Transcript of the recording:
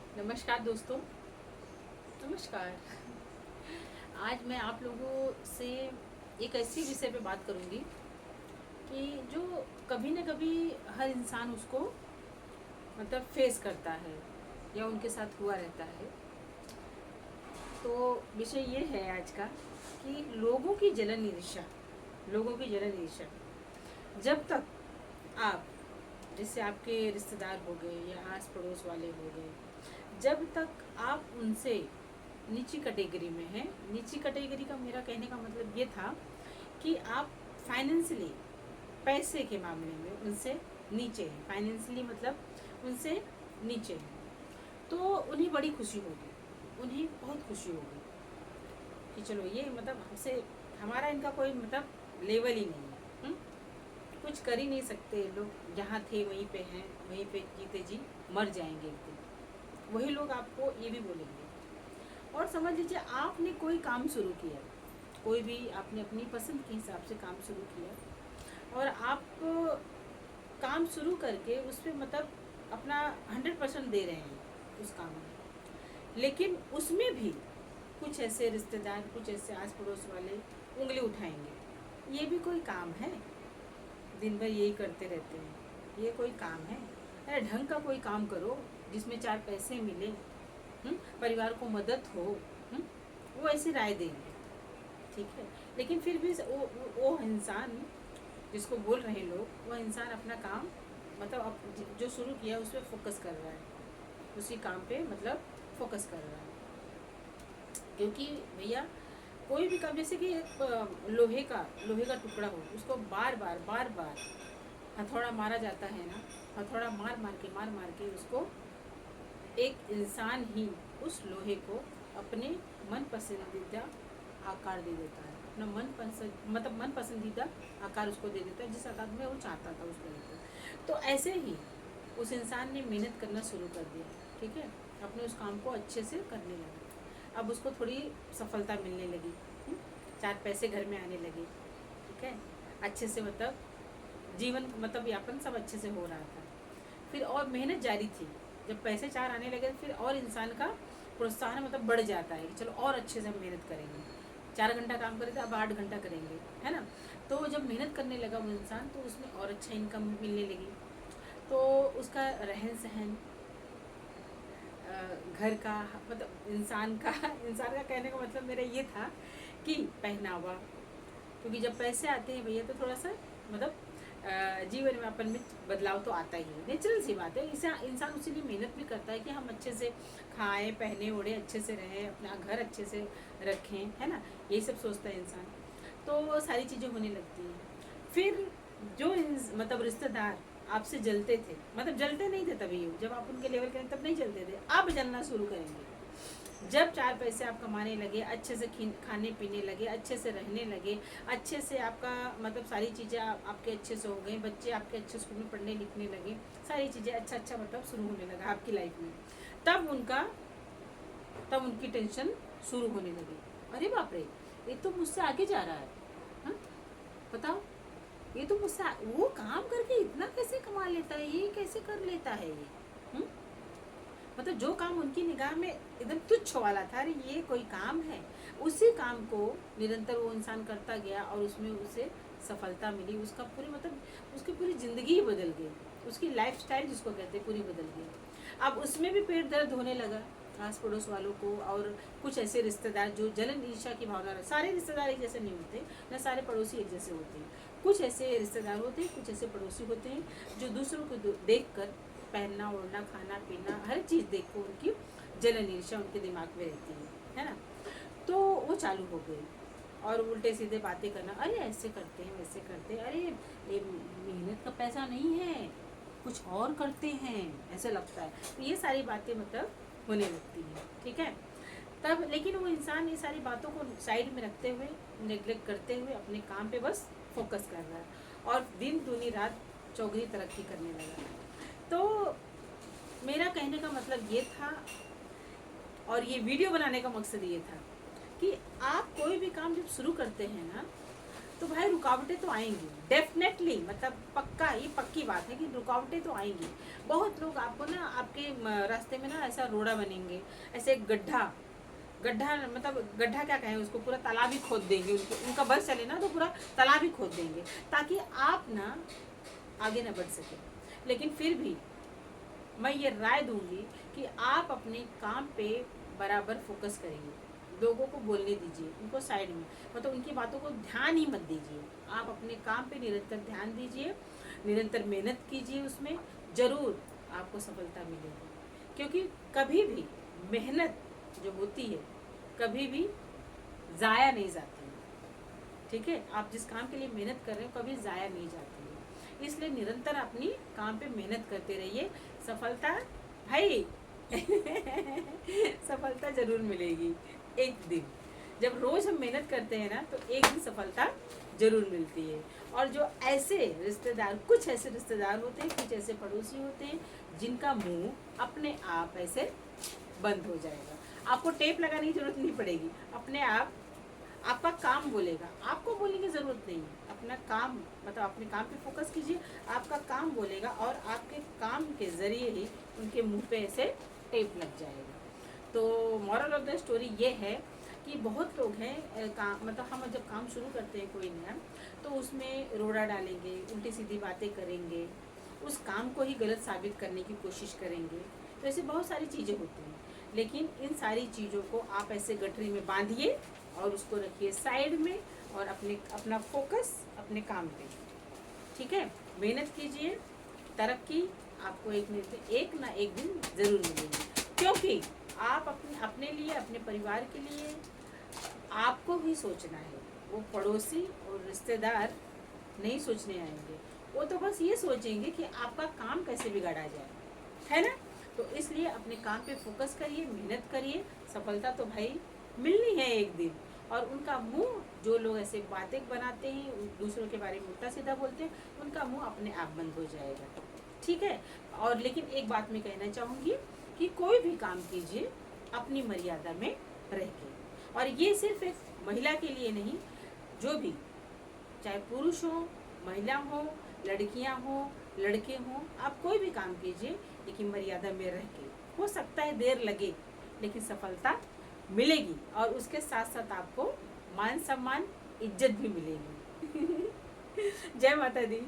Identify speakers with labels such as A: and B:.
A: नमस्कार दोस्तों। नमस्कार। आज मैं आप लोगों से एक ऐसी विषय पे बात करूंगी कि जो कभी न कभी हर इंसान उसको मतलब फेस करता है या उनके साथ हुआ रहता है। तो विषय ये है आज का कि लोगों की जलन ईर्ष्या। लोगों की जलन ईर्ष्या जब तक आप, जैसे आपके रिश्तेदार हो गए या आस पड़ोस वाले हो गए, जब तक आप उनसे नीची कैटेगरी में हैं। नीची कैटेगरी का मेरा कहने का मतलब ये था कि आप फाइनेंशियली, पैसे के मामले में उनसे नीचे हैं। फाइनेंशियली मतलब उनसे नीचे हैं, तो उन्हें बड़ी खुशी होगी, उन्हें बहुत खुशी होगी कि चलो ये मतलब हमसे, हमारा इनका कोई मतलब लेवल ही नहीं है। कुछ कर ही नहीं सकते लोग, जहाँ थे वहीं पे हैं, वहीं पे जीते जी मर जाएंगे एक दिन। वही लोग आपको ये भी बोलेंगे। और समझ लीजिए आपने कोई काम शुरू किया, कोई भी आपने अपनी पसंद के हिसाब से काम शुरू किया और आप काम शुरू करके उस पर मतलब अपना 100% दे रहे हैं उस काम में, लेकिन उसमें भी कुछ ऐसे रिश्तेदार, कुछ ऐसे आस पड़ोस वाले उंगली उठाएंगे। ये भी कोई काम है? दिन भर यही करते रहते हैं, ये कोई काम है? अरे ढंग का कोई काम करो जिसमें 4 पैसे मिले, परिवार को मदद हो। हुँ? वो ऐसी राय देंगे, ठीक है। लेकिन फिर भी वो इंसान जिसको बोल रहे लोग, वो इंसान अपना काम मतलब जो शुरू किया उस पर फोकस कर रहा है, उसी काम पे मतलब फोकस कर रहा है। क्योंकि भैया कोई भी काम, जैसे कि एक लोहे का टुकड़ा हो, उसको बार बार हथौड़ा मारा जाता है ना, हथौड़ा मार मार के उसको एक इंसान ही उस लोहे को अपने मन पसंदीदा आकार दे देता है। अपना मन पसंदीदा आकार उसको दे देता है, जिस आकार में वो चाहता था उस लोहे को। तो ऐसे ही उस इंसान ने मेहनत करना शुरू कर दिया, ठीक है, अपने उस काम को अच्छे से करने लगा। अब उसको थोड़ी सफलता मिलने लगी, 4 पैसे घर में आने लगे, ठीक है, अच्छे से मतलब जीवन मतलब यापन सब अच्छे से हो रहा था। फिर और मेहनत जारी थी। जब पैसे 4 आने लगे फिर और इंसान का प्रोत्साहन मतलब बढ़ जाता है कि चलो और अच्छे से हम मेहनत करेंगे। 4 घंटा काम करे थे, अब 8 घंटा करेंगे, है ना। तो जब मेहनत करने लगा वो इंसान, तो उसमें और अच्छा इनकम मिलने लगी। तो उसका रहन सहन, घर का मतलब इंसान का इंसान का कहने का मतलब मेरा ये था कि पहनावा, क्योंकि जब पैसे आते हैं भैया तो थोड़ा सा मतलब जीवन में अपन में बदलाव तो आता ही है, नेचुरल सी बात है। इसे इंसान उसी लिए मेहनत भी करता है कि हम अच्छे से खाएं, पहने ओढ़े, अच्छे से रहें, अपना घर अच्छे से रखें, है ना। यही सब सोचता है इंसान, तो सारी चीज़ें होने लगती हैं। फिर जो मतलब रिश्तेदार आपसे जलते थे, मतलब जलते नहीं थे तभी, जब आप उनके लेवल के तब नहीं जलते थे, अब जलना शुरू करेंगे। जब 4 पैसे आप कमाने लगे, अच्छे से खाने पीने लगे, अच्छे से रहने लगे, अच्छे से आपका मतलब सारी चीज़ें आपके अच्छे से हो गई, बच्चे आपके अच्छे स्कूल में पढ़ने लिखने लगे, सारी चीज़ें अच्छा मतलब शुरू होने लगा आपकी लाइफ में, तब तब उनकी टेंशन शुरू होने लगी। अरे बाप रे, ये तो मुझसे आगे जा रहा है, हाँ बताओ, ये तो मुझसे वो काम करके इतना कैसे कमा लेता है, ये कैसे कर लेता है ये, हुँ? मतलब जो काम उनकी निगाह में एकदम तुच्छ वाला था, अरे ये कोई काम है, उसी काम को निरंतर वो इंसान करता गया और उसमें उसे सफलता मिली। उसका पूरी मतलब उसकी पूरी ज़िंदगी ही बदल गई, उसकी लाइफ स्टाइल जिसको कहते हैं पूरी बदल गई। अब उसमें भी पेट दर्द होने लगा आस पड़ोस वालों को, और कुछ ऐसे रिश्तेदार जो जलन ईर्ष्या की भावना रखते। सारे रिश्तेदार एक जैसे नहीं होते, न सारे पड़ोसी एक जैसे होते हैं। कुछ ऐसे रिश्तेदार होते हैं, कुछ ऐसे पड़ोसी होते हैं जो दूसरों को देख कर, पहनना ओढ़ना खाना पीना हर चीज़ देख कर उनकी जलन ईर्ष्या उनके दिमाग में रहती है ना। तो वो चालू हो गई और उल्टे सीधे बातें करना, अरे ऐसे करते हैं वैसे करते हैं, अरे ये मेहनत का पैसा नहीं है, कुछ और करते हैं, ऐसा लगता है। तो ये सारी बातें मतलब होने लगती हैं, ठीक है। तब लेकिन वो इंसान ये सारी बातों को साइड में रखते हुए, नेग्लेक्ट करते हुए अपने काम पे बस फोकस कर रहा है और दिन दूनी रात चौगनी तरक्की करने लगा। तो मेरा कहने का मतलब ये था, और ये वीडियो बनाने का मकसद ये था कि आप कोई भी काम जब शुरू करते हैं ना, तो भाई रुकावटें तो आएंगी डेफिनेटली, मतलब पक्का, ये पक्की बात है कि रुकावटें तो आएंगी। बहुत लोग आपको ना आपके रास्ते में ना ऐसा रोड़ा बनेंगे, ऐसे गड्ढा गड्ढा, मतलब गड्ढा क्या कहें उसको, पूरा तालाब ही खोद देंगे, उनका बस चले ना तो पूरा तालाब ही खोद देंगे, ताकि आप ना आगे ना बढ़ सके। लेकिन फिर भी मैं ये राय दूंगी कि आप अपने काम पे बराबर फोकस करिए, लोगों को बोलने दीजिए, उनको साइड में, मतलब उनकी बातों को ध्यान ही मत दीजिए। आप अपने काम पे निरंतर ध्यान दीजिए, निरंतर मेहनत कीजिए, उसमें ज़रूर आपको सफलता मिलेगी। क्योंकि कभी भी मेहनत जो होती है कभी भी ज़ाया नहीं जाती है, ठीक है। आप जिस काम के लिए मेहनत कर रहे हो कभी ज़ाया नहीं जाती है, इसलिए निरंतर अपनी काम पे मेहनत करते रहिए। सफलता भाई सफलता ज़रूर मिलेगी एक दिन। जब रोज़ हम मेहनत करते हैं ना तो एक दिन सफलता ज़रूर मिलती है। और जो ऐसे रिश्तेदार, कुछ ऐसे रिश्तेदार होते हैं, कुछ ऐसे पड़ोसी होते हैं जिनका मुंह अपने आप ऐसे बंद हो जाएगा, आपको टेप लगाने की जरूरत नहीं पड़ेगी, अपने आप आपका काम बोलेगा, आपको बोलने की ज़रूरत नहीं है। अपना काम, मतलब अपने काम पे फोकस कीजिए, आपका काम बोलेगा और आपके काम के ज़रिए ही उनके मुंह पे ऐसे टेप लग जाएगा। तो मॉरल ऑफ द स्टोरी ये है कि बहुत लोग हैं काम, मतलब हम जब काम शुरू करते हैं कोई नया, तो उसमें रोड़ा डालेंगे, उल्टी सीधी बातें करेंगे, उस काम को ही गलत साबित करने की कोशिश करेंगे। तो ऐसे बहुत सारी चीज़ें होती हैं, लेकिन इन सारी चीज़ों को आप ऐसे गठरी में बांधिए और उसको रखिए साइड में, और अपना फोकस अपने काम पे, ठीक है। मेहनत कीजिए, तरक्की आपको एक ना एक दिन ज़रूर मिलेगी। क्योंकि आप अपने लिए, अपने परिवार के लिए आपको ही सोचना है, वो पड़ोसी और रिश्तेदार नहीं सोचने आएंगे, वो तो बस ये सोचेंगे कि आपका काम कैसे बिगाड़ा जाए, है ना। तो इसलिए अपने काम पे फोकस करिए, मेहनत करिए, सफलता तो भाई मिलनी है एक दिन। और उनका मुंह, जो लोग ऐसे बातें बनाते हैं, दूसरों के बारे में उल्टा सीधा बोलते हैं, उनका मुंह अपने आप बंद हो जाएगा, ठीक है। और लेकिन एक बात मैं कहना चाहूँगी कि कोई भी काम कीजिए अपनी मर्यादा में रह के, और ये सिर्फ एक महिला के लिए नहीं, जो भी, चाहे पुरुष हो, महिला हो, लड़कियां हो, लड़के हों, आप कोई भी काम कीजिए लेकिन मर्यादा में रह के। हो सकता है देर लगे, लेकिन सफलता मिलेगी, और उसके साथ साथ आपको मान सम्मान, इज्जत भी मिलेगी। जय माता दी।